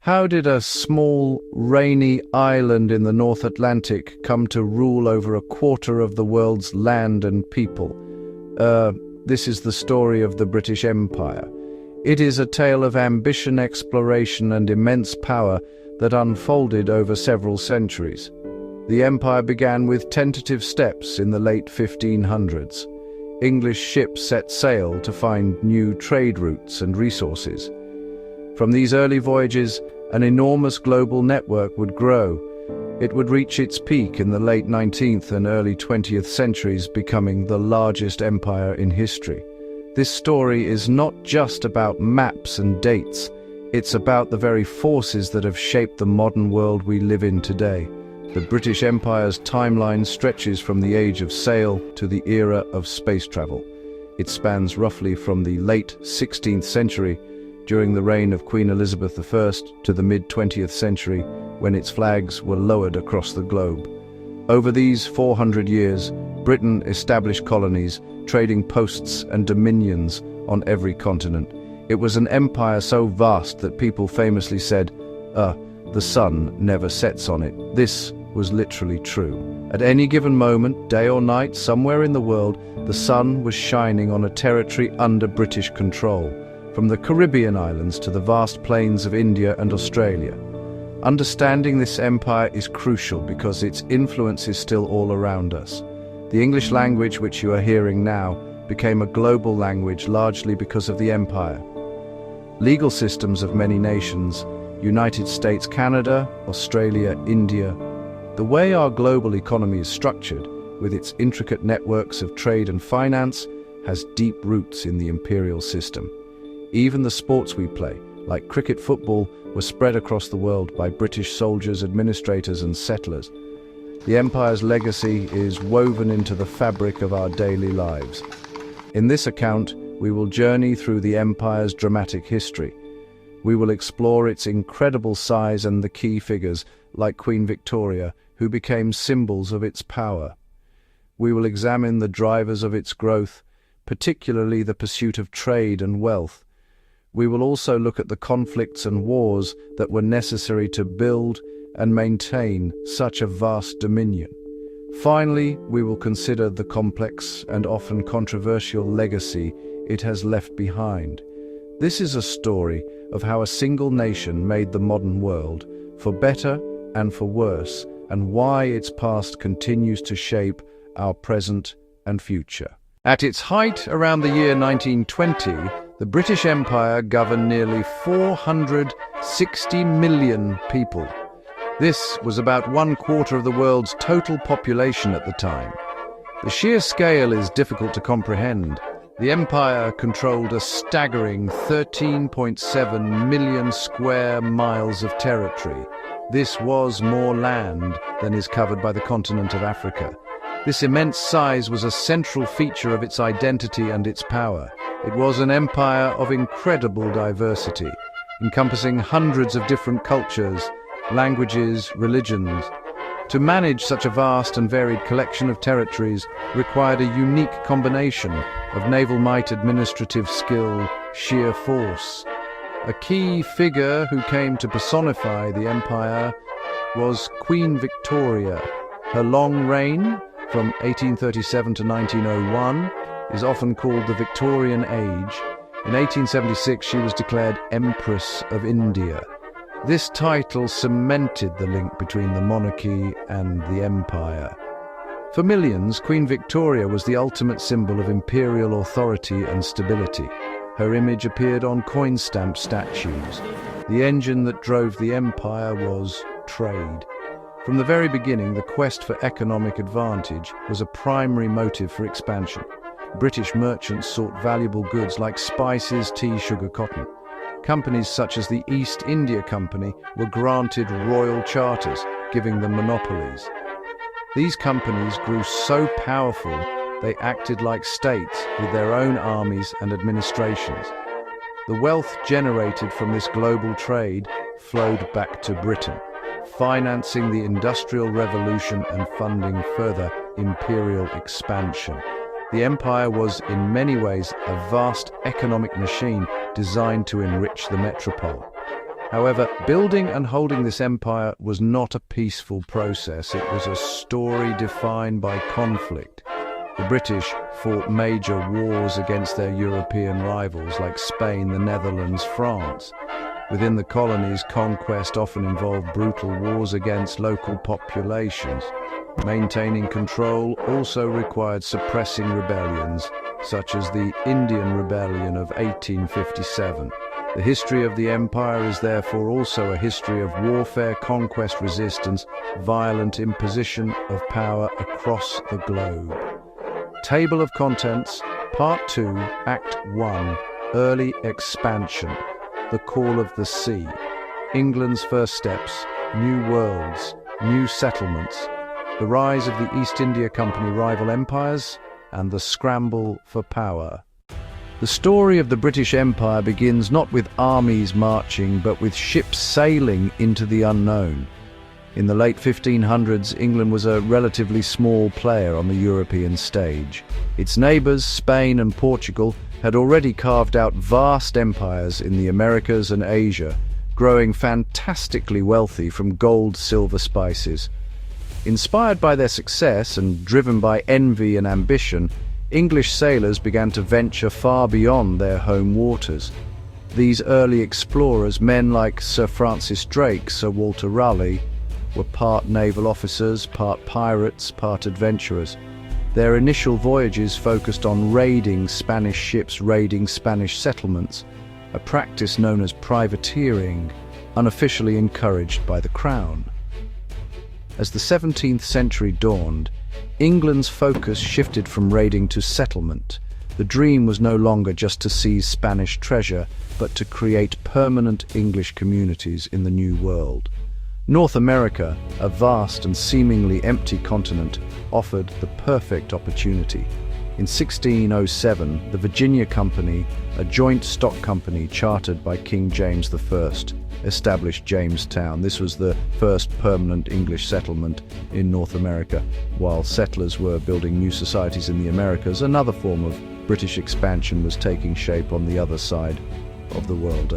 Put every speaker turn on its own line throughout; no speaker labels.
How did a small, rainy island in the North Atlantic come to rule over a quarter of the world's land and people? This is the story of the British Empire. It is a tale of ambition, exploration, and immense power that unfolded over several centuries. The empire began with tentative steps in the late 1500s. English ships set sail to find new trade routes and resources. From these early voyages, an enormous global network would grow. It would reach its peak in the late 19th and early 20th centuries, becoming the largest empire in history. This story is not just about maps and dates. It's about the very forces that have shaped the modern world we live in today. The British Empire's timeline stretches from the age of sail to the era of space travel. It spans roughly from the late 16th century, during the reign of Queen Elizabeth I, to the mid-20th century, when its flags were lowered across the globe. Over these 400 years, Britain established colonies, trading posts and dominions on every continent. It was an empire so vast that people famously said, the sun never sets on it. This was literally true. At any given moment, day or night, somewhere in the world, the sun was shining on a territory under British control, from the Caribbean islands to the vast plains of India and Australia. Understanding this empire is crucial because its influence is still all around us. The English language, which you are hearing now, became a global language largely because of the empire. Legal systems of many nations, United States, Canada, Australia, India. The way our global economy is structured, with its intricate networks of trade and finance, has deep roots in the imperial system. Even the sports we play, like cricket, football, were spread across the world by British soldiers, administrators, and settlers. The empire's legacy is woven into the fabric of our daily lives. In this account, we will journey through the empire's dramatic history. We will explore its incredible size and the key figures, like Queen Victoria, who became symbols of its power. We will examine the drivers of its growth, particularly the pursuit of trade and wealth. We will also look at the conflicts and wars that were necessary to build and maintain such a vast dominion. Finally, we will consider the complex and often controversial legacy it has left behind. This is a story of how a single nation made the modern world, for better and for worse, and why its past continues to shape our present and future. At its height around the year 1920, the British Empire governed nearly 460 million people. This was about 1/4 of the world's total population at the time. The sheer scale is difficult to comprehend. The empire controlled a staggering 13.7 million square miles of territory. This was more land than is covered by the continent of Africa. This immense size was a central feature of its identity and its power. It was an empire of incredible diversity, encompassing hundreds of different cultures, languages, religions. To manage such a vast and varied collection of territories required a unique combination of naval might, administrative skill, sheer force. A key figure who came to personify the empire was Queen Victoria. Her long reign, from 1837 to 1901, is often called the Victorian Age. In 1876, she was declared Empress of India. This title cemented the link between the monarchy and the empire. For millions, Queen Victoria was the ultimate symbol of imperial authority and stability. Her image appeared on coin stamp statues. The engine that drove the empire was trade. From the very beginning, the quest for economic advantage was a primary motive for expansion. British merchants sought valuable goods like spices, tea, sugar, cotton. Companies such as the East India Company were granted royal charters, giving them monopolies. These companies grew so powerful they acted like states with their own armies and administrations. The wealth generated from this global trade flowed back to Britain, financing the Industrial Revolution and funding further imperial expansion. The empire was in many ways a vast economic machine designed to enrich the metropole. However, building and holding this empire was not a peaceful process. It was a story defined by conflict. The British fought major wars against their European rivals like Spain, the Netherlands, France. Within the colonies, conquest often involved brutal wars against local populations. Maintaining control also required suppressing rebellions, such as the Indian Rebellion of 1857. The history of the empire is therefore also a history of warfare, conquest, resistance, violent imposition of power across the globe. Table of Contents, Part 2, Act 1, Early Expansion, The Call of the Sea, England's First Steps, New Worlds, New Settlements, the rise of the East India Company rival empires, and the scramble for power. The story of the British Empire begins not with armies marching, but with ships sailing into the unknown. In the late 1500s, England was a relatively small player on the European stage. Its neighbours, Spain and Portugal, had already carved out vast empires in the Americas and Asia, growing fantastically wealthy from gold, silver, spices. Inspired by their success and driven by envy and ambition, English sailors began to venture far beyond their home waters. These early explorers, men like Sir Francis Drake, Sir Walter Raleigh, were part naval officers, part pirates, part adventurers. Their initial voyages focused on raiding Spanish ships, raiding Spanish settlements, a practice known as privateering, unofficially encouraged by the Crown. As the 17th century dawned, England's focus shifted from raiding to settlement. The dream was no longer just to seize Spanish treasure, but to create permanent English communities in the New World. North America, a vast and seemingly empty continent, offered the perfect opportunity. In 1607, the Virginia Company, a joint stock company chartered by King James I, established Jamestown. This was the first permanent English settlement in North America. While settlers were building new societies in the Americas, another form of British expansion was taking shape on the other side of the world.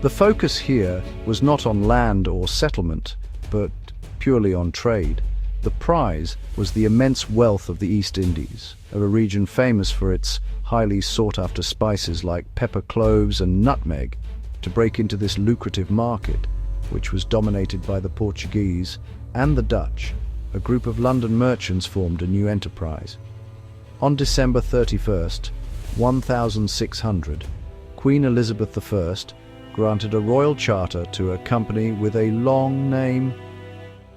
The focus here was not on land or settlement, but purely on trade. The prize was the immense wealth of the East Indies, a region famous for its highly sought-after spices like pepper, cloves, and nutmeg. To break into this lucrative market, which was dominated by the Portuguese and the Dutch, a group of London merchants formed a new enterprise. On December 31st, 1600, Queen Elizabeth I granted a royal charter to a company with a long name,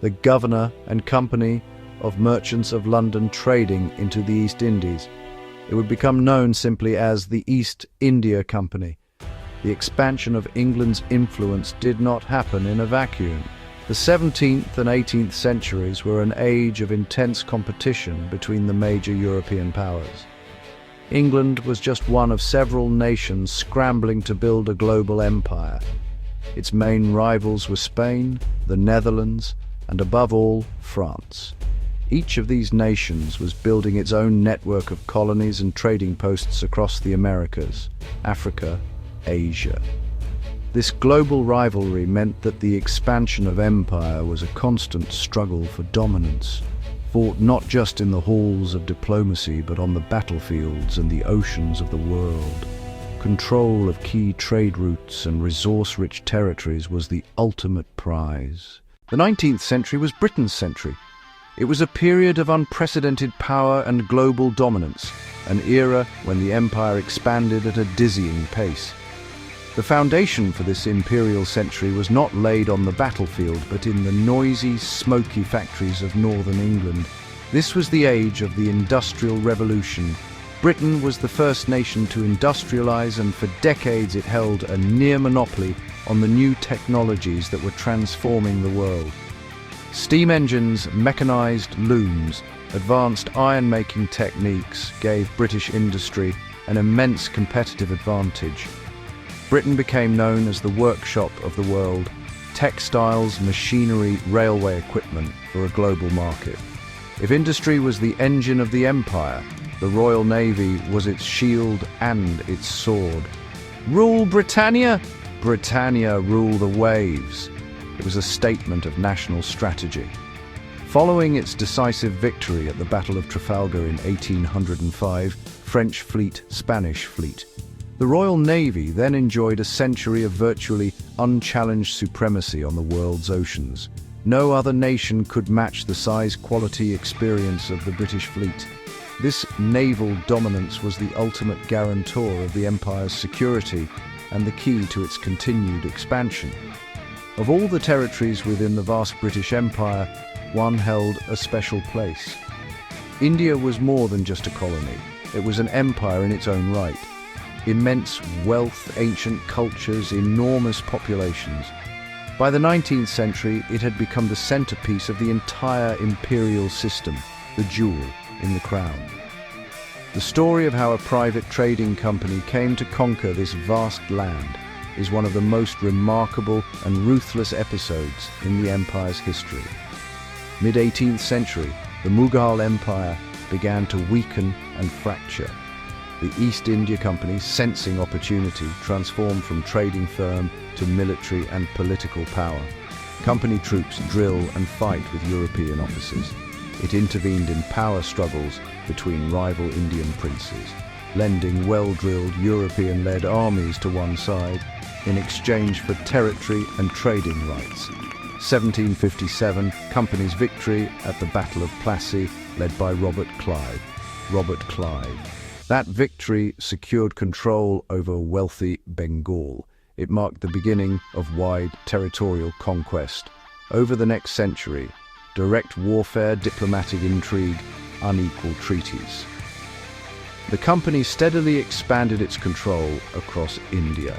the Governor and Company of Merchants of London Trading into the East Indies. It would become known simply as the East India Company. The expansion of England's influence did not happen in a vacuum. The 17th and 18th centuries were an age of intense competition between the major European powers. England was just one of several nations scrambling to build a global empire. Its main rivals were Spain, the Netherlands, and above all, France. Each of these nations was building its own network of colonies and trading posts across the Americas, Africa, Asia. This global rivalry meant that the expansion of empire was a constant struggle for dominance, fought not just in the halls of diplomacy but on the battlefields and the oceans of the world. Control of key trade routes and resource-rich territories was the ultimate prize. The 19th century was Britain's century. It was a period of unprecedented power and global dominance, an era when the empire expanded at a dizzying pace. The foundation for this imperial century was not laid on the battlefield, but in the noisy, smoky factories of northern England. This was the age of the Industrial Revolution. Britain was the first nation to industrialize, and for decades it held a near monopoly on the new technologies that were transforming the world. Steam engines, mechanized looms, advanced iron-making techniques gave British industry an immense competitive advantage. Britain became known as the workshop of the world, textiles, machinery, railway equipment for a global market. If industry was the engine of the empire, the Royal Navy was its shield and its sword. Rule Britannia! Britannia rule the waves. It was a statement of national strategy. Following its decisive victory at the Battle of Trafalgar in 1805, French fleet, Spanish fleet, the Royal Navy then enjoyed a century of virtually unchallenged supremacy on the world's oceans. No other nation could match the size, quality, experience of the British fleet. This naval dominance was the ultimate guarantor of the empire's security and the key to its continued expansion. Of all the territories within the vast British Empire, one held a special place. India was more than just a colony. It was an empire in its own right. Immense wealth, ancient cultures, enormous populations. By the 19th century, it had become the centerpiece of the entire imperial system, the jewel in the crown. The story of how a private trading company came to conquer this vast land is one of the most remarkable and ruthless episodes in the empire's history. Mid-18th century, the Mughal Empire began to weaken and fracture. The East India Company, sensing opportunity, transformed from trading firm to military and political power. Company troops drill and fight with European officers. It intervened in power struggles between rival Indian princes, lending well-drilled European-led armies to one side in exchange for territory and trading rights. 1757, Company's victory at the Battle of Plassey, led by Robert Clive. That victory secured control over wealthy Bengal. It marked the beginning of wide territorial conquest. Over the next century, direct warfare, diplomatic intrigue, unequal treaties. The company steadily expanded its control across India.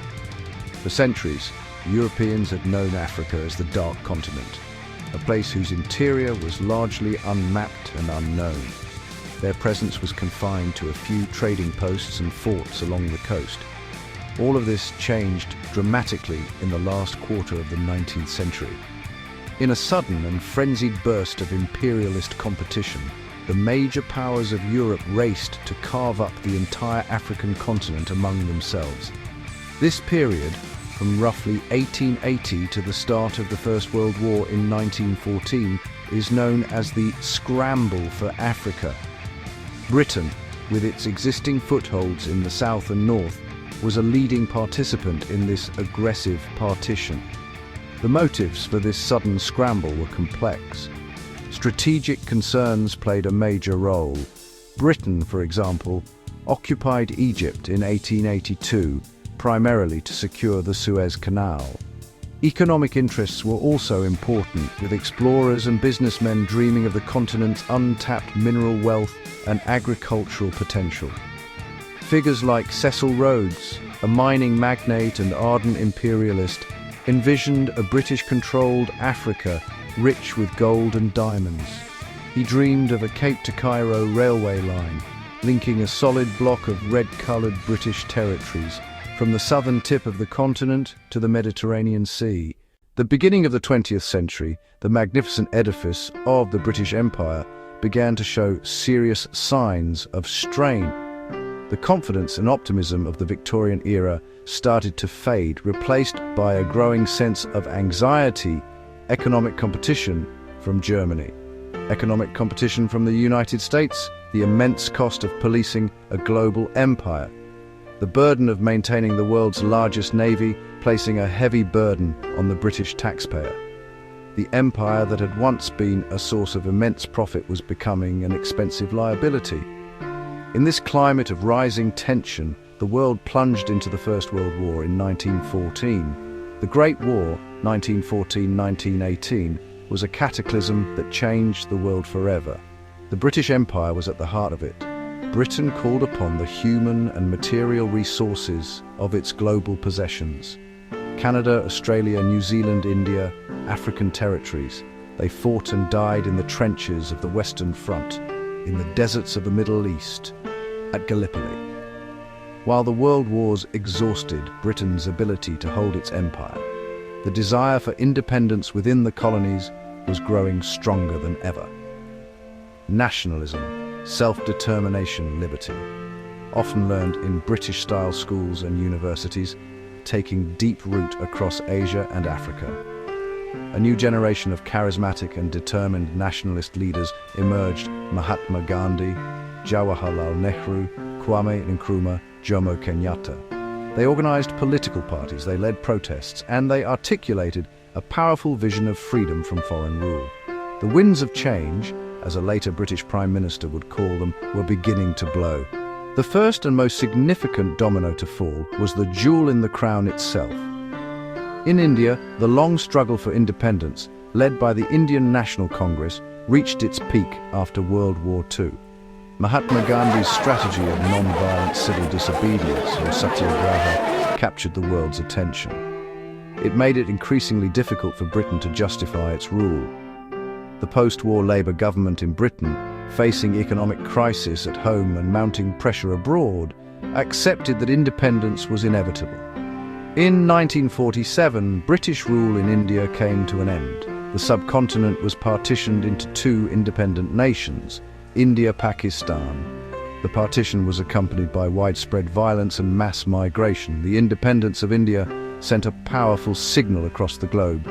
For centuries, Europeans had known Africa as the Dark Continent, a place whose interior was largely unmapped and unknown. Their presence was confined to a few trading posts and forts along the coast. All of this changed dramatically in the last quarter of the 19th century. In a sudden and frenzied burst of imperialist competition, the major powers of Europe raced to carve up the entire African continent among themselves. This period, from roughly 1880 to the start of the First World War in 1914, is known as the Scramble for Africa. Britain, with its existing footholds in the south and north, was a leading participant in this aggressive partition. The motives for this sudden scramble were complex. Strategic concerns played a major role. Britain, for example, occupied Egypt in 1882, primarily to secure the Suez Canal. Economic interests were also important, with explorers and businessmen dreaming of the continent's untapped mineral wealth and agricultural potential. Figures like Cecil Rhodes, a mining magnate and ardent imperialist, envisioned a British-controlled Africa rich with gold and diamonds. He dreamed of a Cape to Cairo railway line, linking a solid block of red-coloured British territories from the southern tip of the continent to the Mediterranean Sea. The beginning of the 20th century, the magnificent edifice of the British Empire began to show serious signs of strain. The confidence and optimism of the Victorian era started to fade, replaced by a growing sense of anxiety, economic competition from Germany, economic competition from the United States, the immense cost of policing a global empire, the burden of maintaining the world's largest navy, placing a heavy burden on the British taxpayer. The empire that had once been a source of immense profit was becoming an expensive liability. In this climate of rising tension, the world plunged into the First World War in 1914. The Great War, 1914-1918, was a cataclysm that changed the world forever. The British Empire was at the heart of it. Britain called upon the human and material resources of its global possessions. Canada, Australia, New Zealand, India, African territories. They fought and died in the trenches of the Western Front, in the deserts of the Middle East, at Gallipoli. While the world wars exhausted Britain's ability to hold its empire, the desire for independence within the colonies was growing stronger than ever. Nationalism, self-determination, liberty, often learned in British-style schools and universities, taking deep root across Asia and Africa. A new generation of charismatic and determined nationalist leaders emerged: Mahatma Gandhi, Jawaharlal Nehru, Kwame Nkrumah, Jomo Kenyatta. They organized political parties, they led protests, and they articulated a powerful vision of freedom from foreign rule. The winds of change, as a later British Prime Minister would call them, were beginning to blow. The first and most significant domino to fall was the jewel in the crown itself. In India, the long struggle for independence, led by the Indian National Congress, reached its peak after World War II. Mahatma Gandhi's strategy of non-violent civil disobedience, or satyagraha, captured the world's attention. It made it increasingly difficult for Britain to justify its rule. The post-war Labour government in Britain, facing economic crisis at home and mounting pressure abroad, accepted that independence was inevitable. In 1947, British rule in India came to an end. The subcontinent was partitioned into two independent nations, India-Pakistan. The partition was accompanied by widespread violence and mass migration. The independence of India sent a powerful signal across the globe.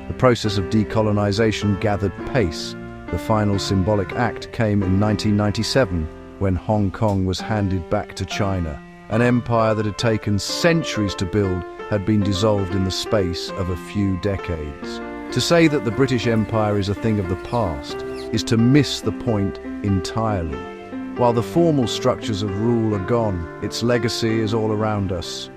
The process of decolonisation gathered pace. The final symbolic act came in 1997, when Hong Kong was handed back to China. An empire that had taken centuries to build had been dissolved in the space of a few decades. To say that the British Empire is a thing of the past is to miss the point entirely. While the formal structures of rule are gone, its legacy is all around us.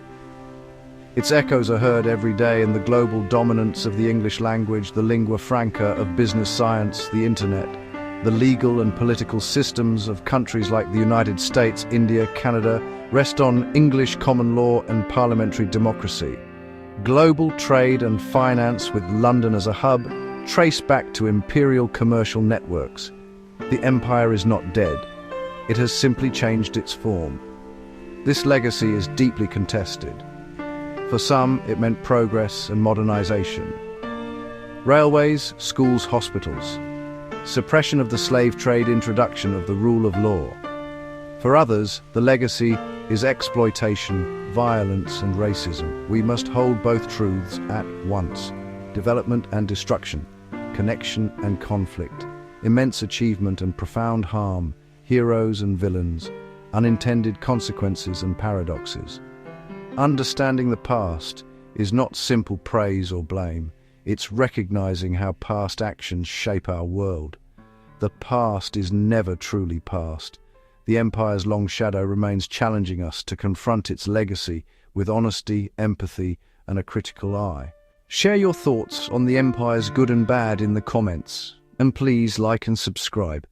Its echoes are heard every day in the global dominance of the English language, the lingua franca of business science, the internet. The legal and political systems of countries like the United States, India, Canada rest on English common law and parliamentary democracy. Global trade and finance, with London as a hub, trace back to imperial commercial networks. The empire is not dead. It has simply changed its form. This legacy is deeply contested. For some, it meant progress and modernization. Railways, schools, hospitals. Suppression of the slave trade, introduction of the rule of law. For others, the legacy is exploitation, violence and racism. We must hold both truths at once. Development and destruction, connection and conflict, immense achievement and profound harm, heroes and villains, unintended consequences and paradoxes. Understanding the past is not simple praise or blame. It's recognizing how past actions shape our world. The past is never truly past. The empire's long shadow remains challenging us to confront its legacy with honesty, empathy, and a critical eye. Share your thoughts on the empire's good and bad in the comments, and please like and subscribe.